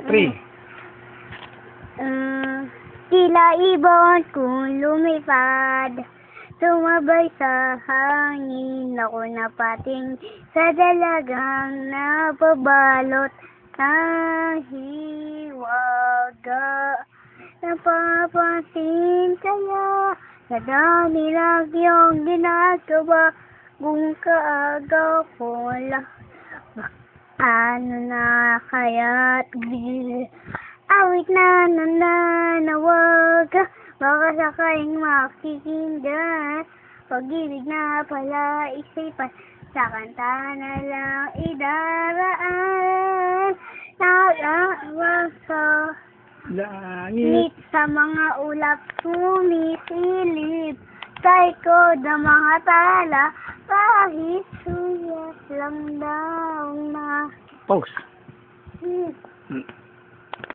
Three. Tila ibon kung lumipad, sumabay sa hangin, ako napating sa dalagang napabalot ng hiwaga. Napapansin kaya sa dami lang yung ginagawa kung kaagaw ko lang. Ano na kaya't awit na nananawaga, baka sakaling makikinggan, pag-ibig na pala isipan, sa kanta na lang idaraan, nakakawag sa Langit. sa mga ulap sumisilip, sa ikod ng mga tala, kahit suyas lang daw na. Pause. Hmm.